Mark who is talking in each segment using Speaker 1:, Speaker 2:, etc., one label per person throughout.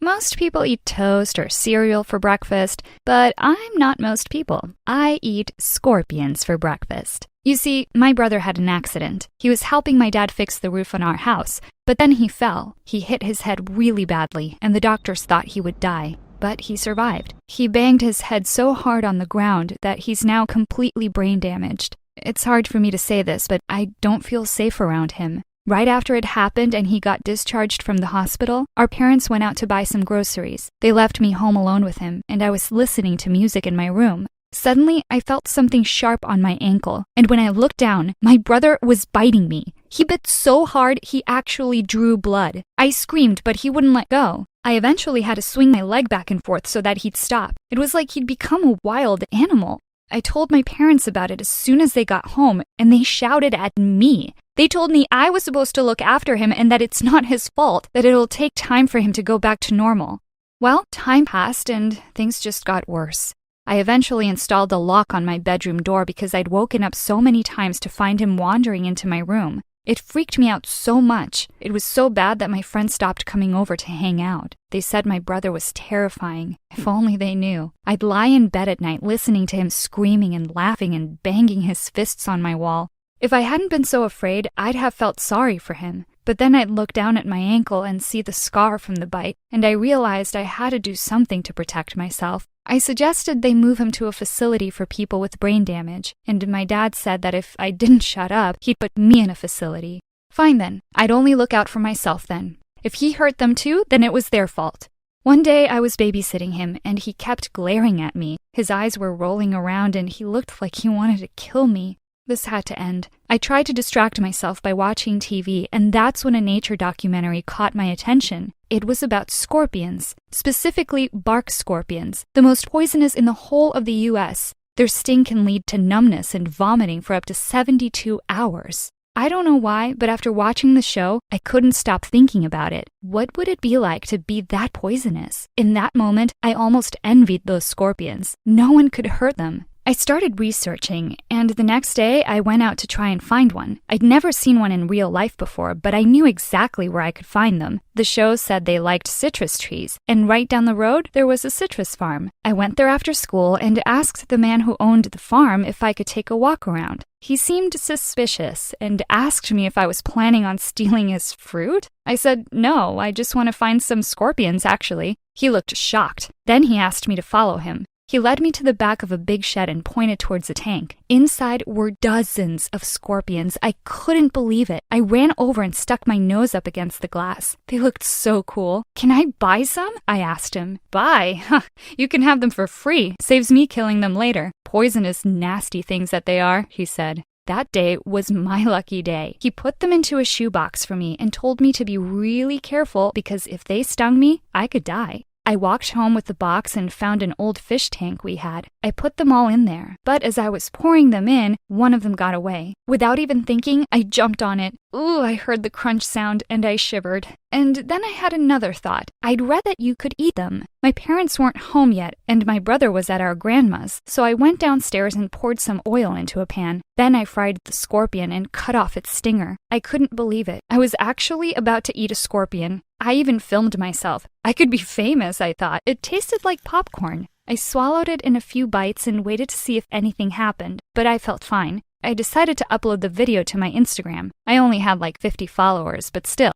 Speaker 1: Most people eat toast or cereal for breakfast, but I'm not most people. I eat scorpions for breakfast. You see, my brother had an accident. He was helping my dad fix the roof on our house, but then he fell. He hit his head really badly, and the doctors thought he would die. But he survived. He banged his head so hard on the ground that he's now completely brain damaged. It's hard for me to say this, but I don't feel safe around him. Right after it happened and he got discharged from the hospital, our parents went out to buy some groceries. They left me home alone with him, and I was listening to music in my room. Suddenly, I felt something sharp on my ankle, and when I looked down, my brother was biting me. He bit so hard, he actually drew blood. I screamed, but he wouldn't let go. I eventually had to swing my leg back and forth so that he'd stop. It was like he'd become a wild animal. I told my parents about it as soon as they got home, and they shouted at me. They told me I was supposed to look after him and that it's not his fault, that it'll take time for him to go back to normal. Well, time passed and things just got worse. I eventually installed a lock on my bedroom door because I'd woken up so many times to find him wandering into my room. It freaked me out so much. It was so bad that my friends stopped coming over to hang out. They said my brother was terrifying. If only they knew. I'd lie in bed at night listening to him screaming and laughing and banging his fists on my wall. If I hadn't been so afraid, I'd have felt sorry for him. But then I'd look down at my ankle and see the scar from the bite, and I realized I had to do something to protect myself. I suggested they move him to a facility for people with brain damage, and my dad said that if I didn't shut up, he'd put me in a facility. Fine then, I'd only look out for myself then. If he hurt them too, then it was their fault. One day I was babysitting him, and he kept glaring at me. His eyes were rolling around, and he looked like he wanted to kill me. This had to end. I tried to distract myself by watching TV, and that's when a nature documentary caught my attention. It was about scorpions, specifically bark scorpions, the most poisonous in the whole of the US. Their sting can lead to numbness and vomiting for up to 72 hours. I don't know why, but after watching the show, I couldn't stop thinking about it. What would it be like to be that poisonous? In that moment, I almost envied those scorpions. No one could hurt them. I started researching, and the next day I went out to try and find one. I'd never seen one in real life before, but I knew exactly where I could find them. The show said they liked citrus trees, and right down the road there was a citrus farm. I went there after school and asked the man who owned the farm if I could take a walk around. He seemed suspicious and asked me if I was planning on stealing his fruit. I said, no, I just want to find some scorpions, actually. He looked shocked. Then he asked me to follow him. He led me to the back of a big shed and pointed towards a tank. Inside were dozens of scorpions. I couldn't believe it. I ran over and stuck my nose up against the glass. They looked so cool. Can I buy some? I asked him. Buy? Huh, you can have them for free. Saves me killing them later. Poisonous, nasty things that they are, he said. That day was my lucky day. He put them into a shoebox for me and told me to be really careful because if they stung me, I could die. I walked home with the box and found an old fish tank we had. I put them all in there, but as I was pouring them in, one of them got away. Without even thinking, I jumped on it. Ooh, I heard the crunch sound and I shivered. And then I had another thought. I'd read that you could eat them. My parents weren't home yet, and my brother was at our grandma's, so I went downstairs and poured some oil into a pan. Then I fried the scorpion and cut off its stinger. I couldn't believe it. I was actually about to eat a scorpion. I even filmed myself. I could be famous, I thought. It tasted like popcorn. I swallowed it in a few bites and waited to see if anything happened, but I felt fine. I decided to upload the video to my Instagram. I only had like 50 followers, but still.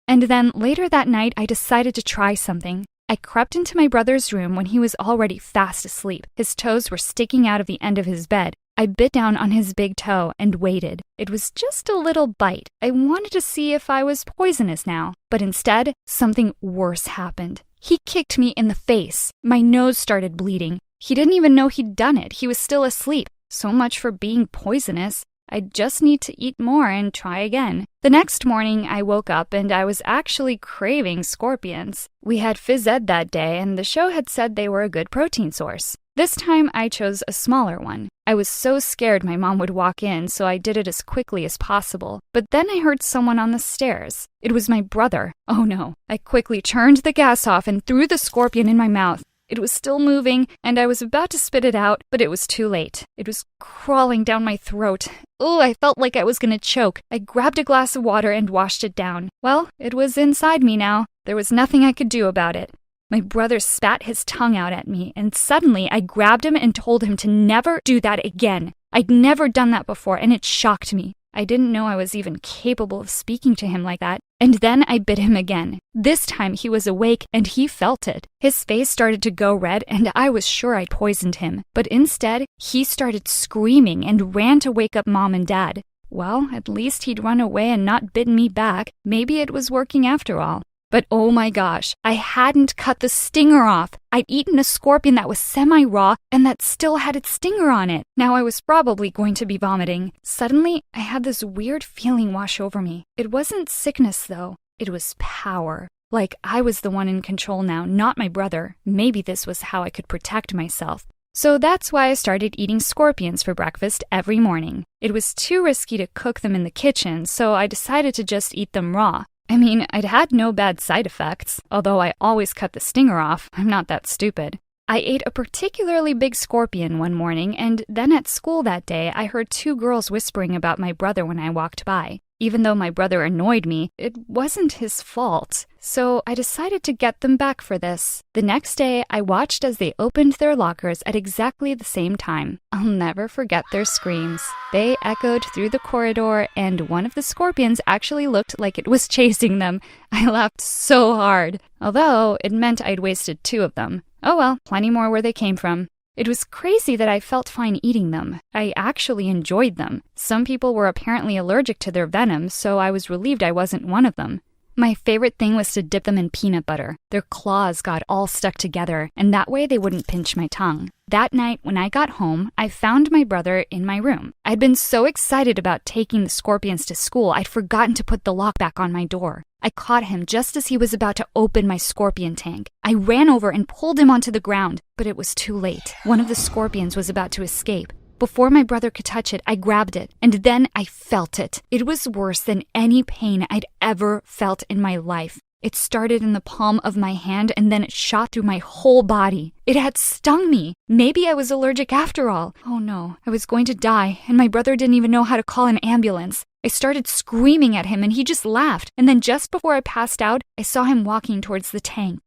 Speaker 1: And then later that night, I decided to try something. I crept into my brother's room when he was already fast asleep. His toes were sticking out of the end of his bed. I bit down on his big toe and waited. It was just a little bite. I wanted to see if I was poisonous now, but instead, something worse happened. He kicked me in the face. My nose started bleeding. He didn't even know he'd done it. He was still asleep. So much for being poisonous. I just need to eat more and try again. The next morning, I woke up and I was actually craving scorpions. We had phys ed that day, and the show had said they were a good protein source. This time, I chose a smaller one. I was so scared my mom would walk in, so I did it as quickly as possible. But then I heard someone on the stairs. It was my brother. Oh no. I quickly turned the gas off and threw the scorpion in my mouth. It was still moving, and I was about to spit it out, but it was too late. It was crawling down my throat. Oh, I felt like I was gonna choke. I grabbed a glass of water and washed it down. Well, it was inside me now. There was nothing I could do about it. My brother spat his tongue out at me, and suddenly I grabbed him and told him to never do that again. I'd never done that before, and it shocked me. I didn't know I was even capable of speaking to him like that. And then I bit him again. This time he was awake and he felt it. His face started to go red and I was sure I'd poisoned him. But instead, he started screaming and ran to wake up Mom and Dad. Well, at least he'd run away and not bitten me back. Maybe it was working after all. But oh my gosh, I hadn't cut the stinger off. I'd eaten a scorpion that was semi-raw and that still had its stinger on it. Now I was probably going to be vomiting. Suddenly, I had this weird feeling wash over me. It wasn't sickness though. It was power. Like I was the one in control now, not my brother. Maybe this was how I could protect myself. So that's why I started eating scorpions for breakfast every morning. It was too risky to cook them in the kitchen, so I decided to just eat them raw. I mean, I'd had no bad side effects, although I always cut the stinger off. I'm not that stupid. I ate a particularly big scorpion one morning, and then at school that day, I heard two girls whispering about my brother when I walked by. Even though my brother annoyed me, it wasn't his fault. So I decided to get them back for this. The next day, I watched as they opened their lockers at exactly the same time. I'll never forget their screams. They echoed through the corridor, and one of the scorpions actually looked like it was chasing them. I laughed so hard, although it meant I'd wasted two of them. Oh well, plenty more where they came from. It was crazy that I felt fine eating them. I actually enjoyed them. Some people were apparently allergic to their venom, so I was relieved I wasn't one of them. My favorite thing was to dip them in peanut butter. Their claws got all stuck together, and that way they wouldn't pinch my tongue. That night, when I got home, I found my brother in my room. I'd been so excited about taking the scorpions to school, I'd forgotten to put the lock back on my door. I caught him just as he was about to open my scorpion tank. I ran over and pulled him onto the ground, but it was too late. One of the scorpions was about to escape. Before my brother could touch it, I grabbed it, and then I felt it. It was worse than any pain I'd ever felt in my life. It started in the palm of my hand, and then it shot through my whole body. It had stung me. Maybe I was allergic after all. Oh no, I was going to die, and my brother didn't even know how to call an ambulance. I started screaming at him, and he just laughed. And then just before I passed out, I saw him walking towards the tank.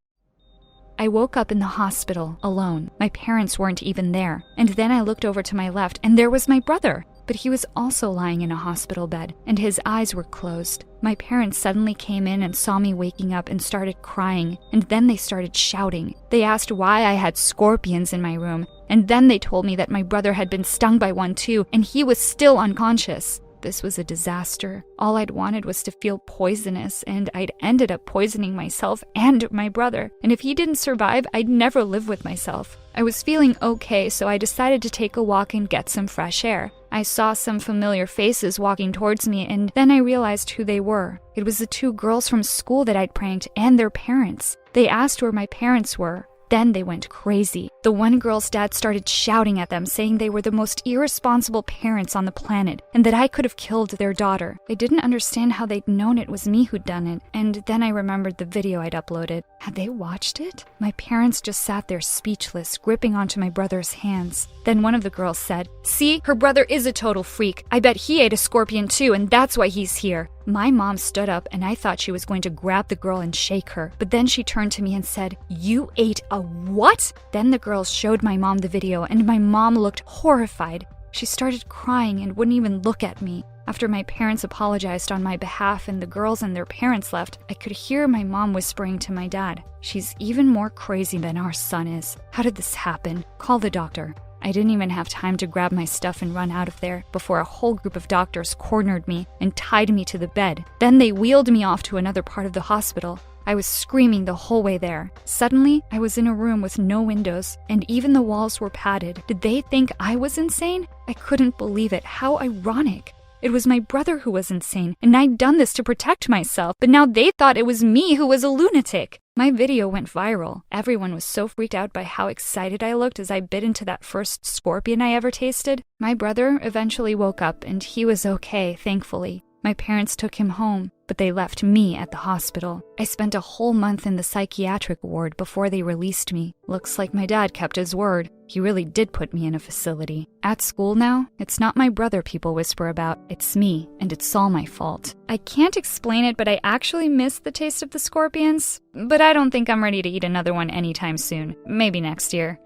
Speaker 1: I woke up in the hospital, alone. My parents weren't even there. And then I looked over to my left, and there was my brother. But he was also lying in a hospital bed, and his eyes were closed. My parents suddenly came in and saw me waking up and started crying, and then they started shouting. They asked why I had scorpions in my room, and then they told me that my brother had been stung by one too, and he was still unconscious. This was a disaster. All I'd wanted was to feel poisonous, and I'd ended up poisoning myself and my brother. And if he didn't survive, I'd never live with myself. I was feeling okay, so I decided to take a walk and get some fresh air. I saw some familiar faces walking towards me, and then I realized who they were. It was the two girls from school that I'd pranked and their parents. They asked where my parents were. Then they went crazy. The one girl's dad started shouting at them, saying they were the most irresponsible parents on the planet and that I could have killed their daughter. I didn't understand how they'd known it was me who'd done it, and then I remembered the video I'd uploaded. Had they watched it? My parents just sat there speechless, gripping onto my brother's hands. Then one of the girls said, "See, her brother is a total freak. I bet he ate a scorpion too, and that's why he's here." My mom stood up, and I thought she was going to grab the girl and shake her. But then she turned to me and said, "You ate a what?" Then the girls showed my mom the video, and my mom looked horrified. She started crying and wouldn't even look at me. After my parents apologized on my behalf and the girls and their parents left, I could hear my mom whispering to my dad, "She's even more crazy than our son is. How did this happen? Call the doctor." I didn't even have time to grab my stuff and run out of there before a whole group of doctors cornered me and tied me to the bed. Then they wheeled me off to another part of the hospital. I was screaming the whole way there. Suddenly, I was in a room with no windows, and even the walls were padded. Did they think I was insane? I couldn't believe it. How ironic. It was my brother who was insane, and I'd done this to protect myself, but now they thought it was me who was a lunatic. My video went viral. Everyone was so freaked out by how excited I looked as I bit into that first scorpion I ever tasted. My brother eventually woke up, and he was okay, thankfully. My parents took him home. but they left me at the hospital. I spent a whole month in the psychiatric ward before they released me. Looks like my dad kept his word. He really did put me in a facility. At school now, it's not my brother people whisper about, it's me, and it's all my fault. I can't explain it, but I actually miss the taste of the scorpions. But I don't think I'm ready to eat another one anytime soon. Maybe next year.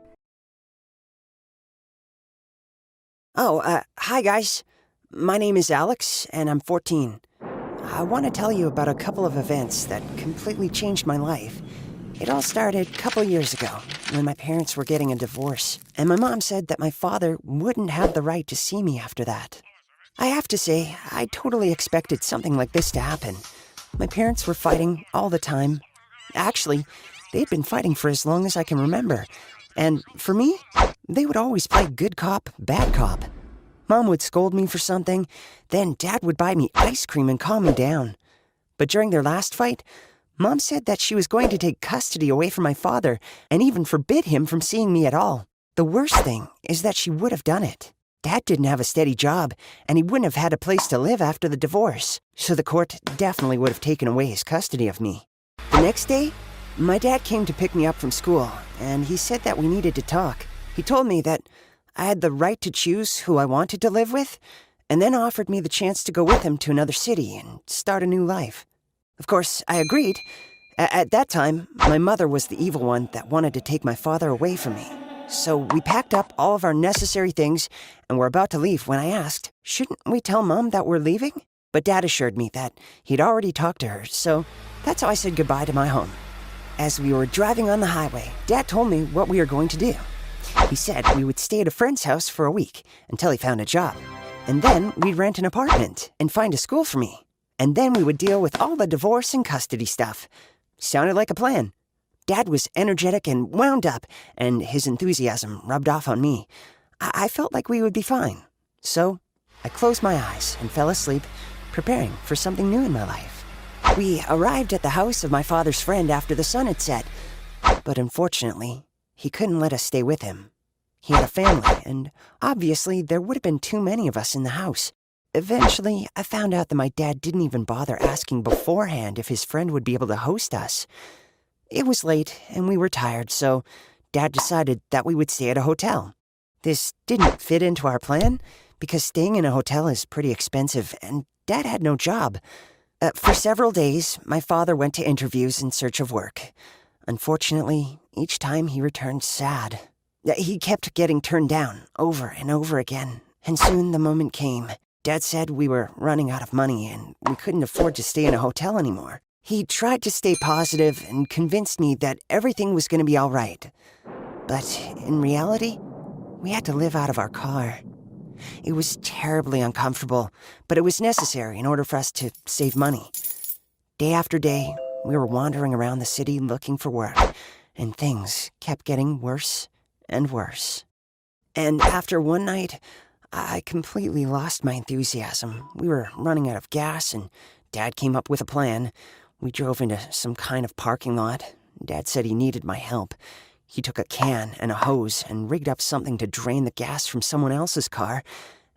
Speaker 2: Hi guys. My name is Alex, and I'm 14. I want to tell you about a couple of events that completely changed my life. It all started a couple years ago, when my parents were getting a divorce, and my mom said that my father wouldn't have the right to see me after that. I have to say, I totally expected something like this to happen. My parents were fighting all the time. Actually, they'd been fighting for as long as I can remember. And for me, they would always play good cop, bad cop. Mom would scold me for something, then Dad would buy me ice cream and calm me down. But during their last fight, Mom said that she was going to take custody away from my father and even forbid him from seeing me at all. The worst thing is that she would have done it. Dad didn't have a steady job, and he wouldn't have had a place to live after the divorce, so the court definitely would have taken away his custody of me. The next day, my dad came to pick me up from school, and he said that we needed to talk. He told me that I had the right to choose who I wanted to live with, and then offered me the chance to go with him to another city and start a new life. Of course, I agreed. At that time, my mother was the evil one that wanted to take my father away from me. So we packed up all of our necessary things and were about to leave when I asked, shouldn't we tell Mom that we're leaving? But Dad assured me that he'd already talked to her, so that's how I said goodbye to my home. As we were driving on the highway, Dad told me what we were going to do. He said we would stay at a friend's house for a week until he found a job. And then we'd rent an apartment and find a school for me. And then we would deal with all the divorce and custody stuff. Sounded like a plan. Dad was energetic and wound up, and his enthusiasm rubbed off on me. I felt like we would be fine. So I closed my eyes and fell asleep, preparing for something new in my life. We arrived at the house of my father's friend after the sun had set. But unfortunately, he couldn't let us stay with him. He had a family, and obviously there would have been too many of us in the house. Eventually, I found out that my dad didn't even bother asking beforehand if his friend would be able to host us. It was late, and we were tired, so Dad decided that we would stay at a hotel. This didn't fit into our plan, because staying in a hotel is pretty expensive, and Dad had no job. For several days, my father went to interviews in search of work. Unfortunately, each time he returned sad. He kept getting turned down over and over again, and soon the moment came. Dad said we were running out of money and we couldn't afford to stay in a hotel anymore. He tried to stay positive and convinced me that everything was going to be all right. But in reality, we had to live out of our car. It was terribly uncomfortable, but it was necessary in order for us to save money. Day after day, we were wandering around the city looking for work, and things kept getting worse and worse. And after one night, I completely lost my enthusiasm. We were running out of gas, and Dad came up with a plan. We drove into some kind of parking lot. Dad said he needed my help. He took a can and a hose and rigged up something to drain the gas from someone else's car,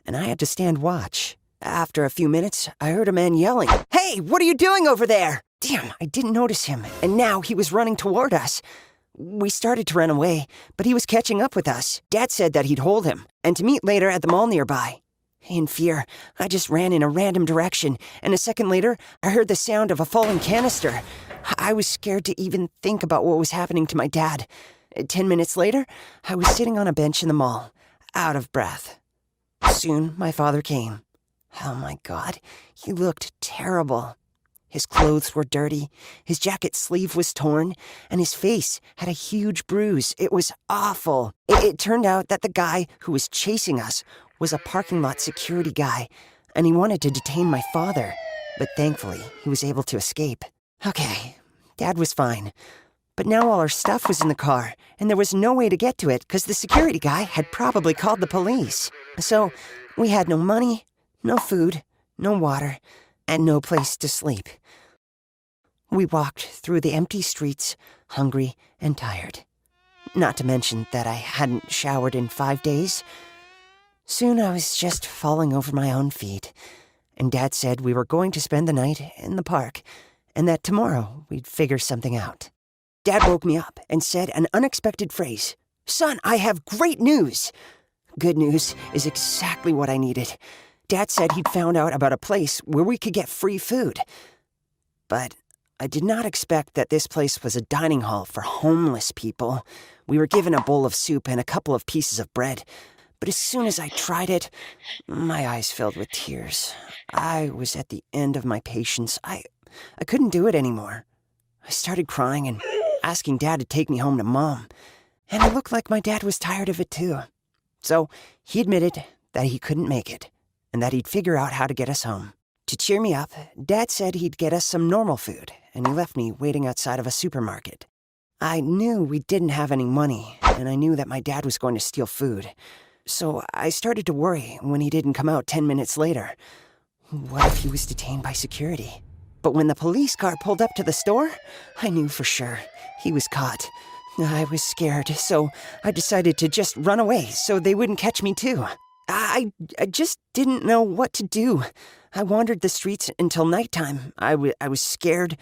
Speaker 2: and I had to stand watch. After a few minutes, I heard a man yelling, "Hey, what are you doing over there?" Damn, I didn't notice him, and now he was running toward us. We started to run away, but he was catching up with us. Dad said that he'd hold him, and to meet later at the mall nearby. In fear, I just ran in a random direction, and a second later, I heard the sound of a falling canister. I was scared to even think about what was happening to my dad. 10 minutes later, I was sitting on a bench in the mall, out of breath. Soon, my father came. Oh my God, he looked terrible. His clothes were dirty, his jacket sleeve was torn, and his face had a huge bruise. It was awful. It turned out that the guy who was chasing us was a parking lot security guy, and he wanted to detain my father, but thankfully he was able to escape. Okay, Dad was fine. But now all our stuff was in the car, and there was no way to get to it because the security guy had probably called the police. So we had no money, no food, no water, and no place to sleep. We walked through the empty streets, hungry and tired. Not to mention that I hadn't showered in 5 days. Soon I was just falling over my own feet. and Dad said we were going to spend the night in the park, and that tomorrow we'd figure something out. Dad woke me up and said an unexpected phrase. "Son, I have great news." Good news is exactly what I needed. Dad said he'd found out about a place where we could get free food. But I did not expect that this place was a dining hall for homeless people. We were given a bowl of soup and a couple of pieces of bread. But as soon as I tried it, my eyes filled with tears. I was at the end of my patience. I couldn't do it anymore. I started crying and asking Dad to take me home to Mom. And it looked like my dad was tired of it too. So he admitted that he couldn't make it, and that he'd figure out how to get us home. To cheer me up, Dad said he'd get us some normal food, and he left me waiting outside of a supermarket. I knew we didn't have any money, and I knew that my dad was going to steal food. So I started to worry when he didn't come out 10 minutes later. What if he was detained by security? But when the police car pulled up to the store, I knew for sure he was caught. I was scared, so I decided to just run away so they wouldn't catch me too. I just didn't know what to do. I wandered the streets until nighttime. I was scared,